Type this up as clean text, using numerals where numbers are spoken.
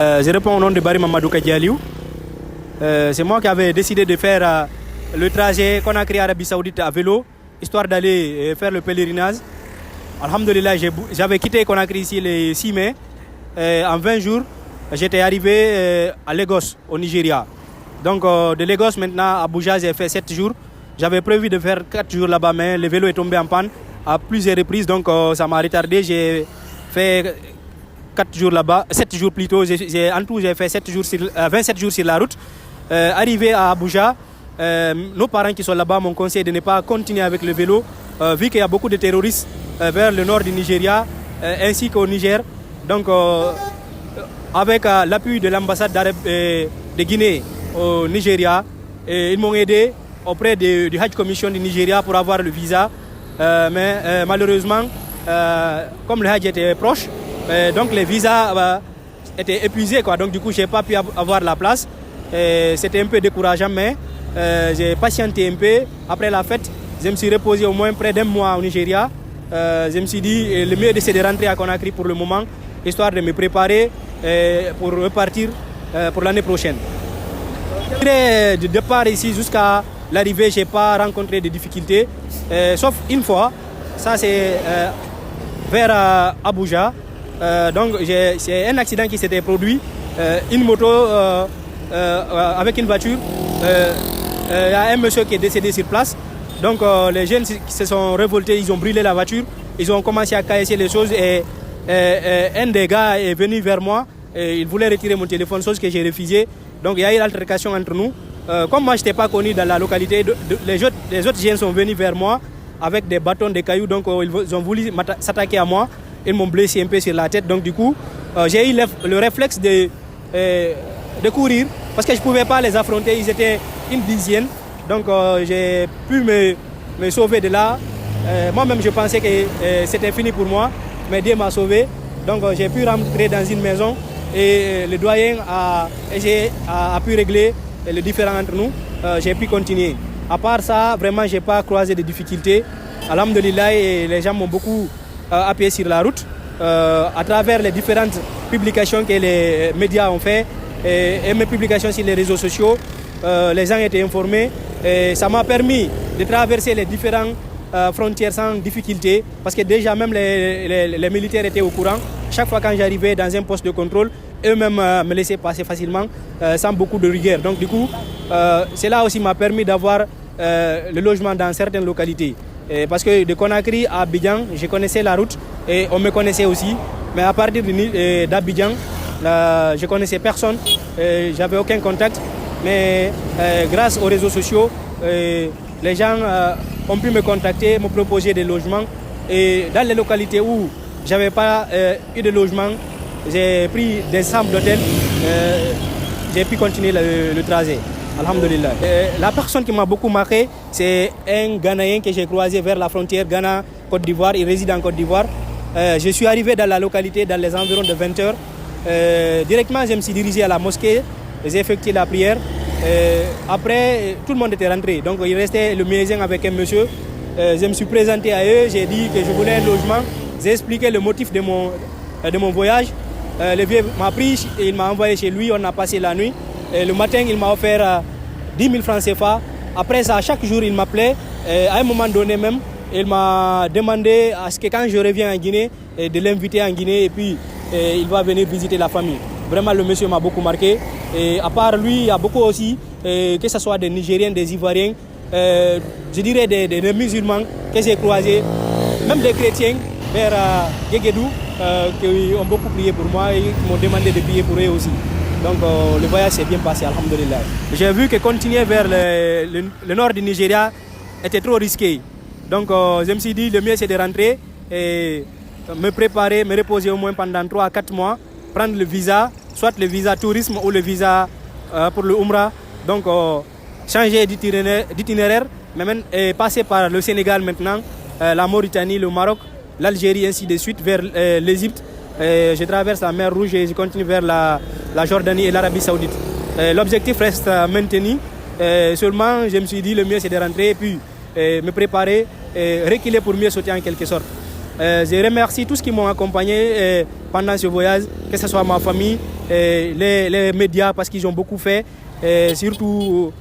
Je réponds au nom de Barry Mamadou Kadialiou. C'est moi qui avais décidé de faire le trajet Conakry-Arabie Saoudite à vélo, histoire d'aller faire le pèlerinage. Alhamdulillah, j'avais quitté Conakry ici le 6 mai. En 20 jours, j'étais arrivé à Lagos, au Nigeria. Donc de Lagos maintenant à Abuja, j'ai fait 7 jours. J'avais prévu de faire 4 jours là-bas, mais le vélo est tombé en panne à plusieurs reprises, donc ça m'a retardé. J'ai fait 4 jours là-bas, 7 jours plutôt. En tout, j'ai fait 27 jours sur la route. Arrivé à Abuja, nos parents qui sont là-bas m'ont conseillé de ne pas continuer avec le vélo, vu qu'il y a beaucoup de terroristes vers le nord du Nigeria, ainsi qu'au Niger. Donc, avec l'appui de l'ambassade de Guinée au Nigeria, ils m'ont aidé auprès du Hajj Commission du Nigeria pour avoir le visa. Mais malheureusement, comme le Hajj était proche, donc les visas étaient épuisés, quoi. Donc du coup, je n'ai pas pu avoir la place. C'était un peu décourageant, mais j'ai patienté un peu. Après la fête, je me suis reposé au moins près d'un mois au Nigeria. Je me suis dit, le mieux c'est de rentrer à Conakry pour le moment, histoire de me préparer pour repartir pour l'année prochaine. Du départ ici jusqu'à l'arrivée, je n'ai pas rencontré de difficultés, sauf une fois, ça c'est vers Abuja. Donc c'est un accident qui s'était produit, une moto avec une voiture, il y a un monsieur qui est décédé sur place. Donc les jeunes qui se sont révoltés, ils ont brûlé la voiture, ils ont commencé à casser les choses et un des gars est venu vers moi et il voulait retirer mon téléphone, chose que j'ai refusé. Donc il y a eu une altercation entre nous. Comme moi je n'étais pas connu dans la localité, les autres jeunes sont venus vers moi avec des bâtons, des cailloux, donc ils ont voulu s'attaquer à moi. Ils m'ont blessé un peu sur la tête, donc du coup j'ai eu le réflexe de courir parce que je ne pouvais pas les affronter, ils étaient une dizaine. Donc j'ai pu me sauver de là. Moi-même je pensais que c'était fini pour moi, mais Dieu m'a sauvé. Donc j'ai pu rentrer dans une maison et le doyen a pu régler les différends entre nous. J'ai pu continuer. À part ça, vraiment je n'ai pas croisé de difficultés. Alhamdulillah, et les gens m'ont beaucoup appuyé sur la route à travers les différentes publications que les médias ont fait et mes publications sur les réseaux sociaux. Les gens étaient informés et ça m'a permis de traverser les différentes frontières sans difficulté parce que déjà même les militaires étaient au courant. Chaque fois quand j'arrivais dans un poste de contrôle, eux-mêmes me laissaient passer facilement sans beaucoup de rigueur. Donc du coup, cela aussi m'a permis d'avoir le logement dans certaines localités. Parce que de Conakry à Abidjan, je connaissais la route et on me connaissait aussi. Mais à partir d'Abidjan, je ne connaissais personne, j'avais aucun contact. Mais grâce aux réseaux sociaux, les gens ont pu me contacter, me proposer des logements. Et dans les localités où je n'avais pas eu de logement, j'ai pris des chambres d'hôtel, j'ai pu continuer le trajet. Alhamdulillah. La personne qui m'a beaucoup marqué, c'est un Ghanéen que j'ai croisé vers la frontière Ghana-Côte d'Ivoire. Il réside en Côte d'Ivoire. Je suis arrivé dans la localité dans les environs de 20 heures. Directement, je me suis dirigé à la mosquée. J'ai effectué la prière. Après, tout le monde était rentré. Donc, il restait le muezzin avec un monsieur. Je me suis présenté à eux. J'ai dit que je voulais un logement. J'ai expliqué le motif de mon voyage. Le vieux m'a pris et il m'a envoyé chez lui. On a passé la nuit. Et le matin, il m'a offert 10 000 francs CFA. Après ça, chaque jour, il m'appelait. À un moment donné même, il m'a demandé à ce que quand je reviens en Guinée, de l'inviter en Guinée et puis il va venir visiter la famille. Vraiment, le monsieur m'a beaucoup marqué. Et à part lui, il y a beaucoup aussi, que ce soit des Nigériens, des Ivoiriens, je dirais des musulmans que j'ai croisés, même des chrétiens vers Guéguédou, qui ont beaucoup prié pour moi et qui m'ont demandé de prier pour eux aussi. Donc le voyage s'est bien passé, alhamdulillah. J'ai vu que continuer vers le nord du Nigeria était trop risqué. Donc je me suis dit, le mieux c'est de rentrer et me préparer, me reposer au moins pendant 3 à 4 mois, prendre le visa, soit le visa tourisme ou le visa pour le Umrah. Donc changer d'itinéraire, mais même passer par le Sénégal maintenant, la Mauritanie, le Maroc, l'Algérie, ainsi de suite, vers l'Égypte. Je traverse la mer Rouge et je continue vers la Jordanie et l'Arabie Saoudite. L'objectif reste maintenu. Seulement, je me suis dit, le mieux c'est de rentrer et puis me préparer, reculer pour mieux sauter en quelque sorte. Je remercie tous qui m'ont accompagné pendant ce voyage, que ce soit ma famille, les médias parce qu'ils ont beaucoup fait, surtout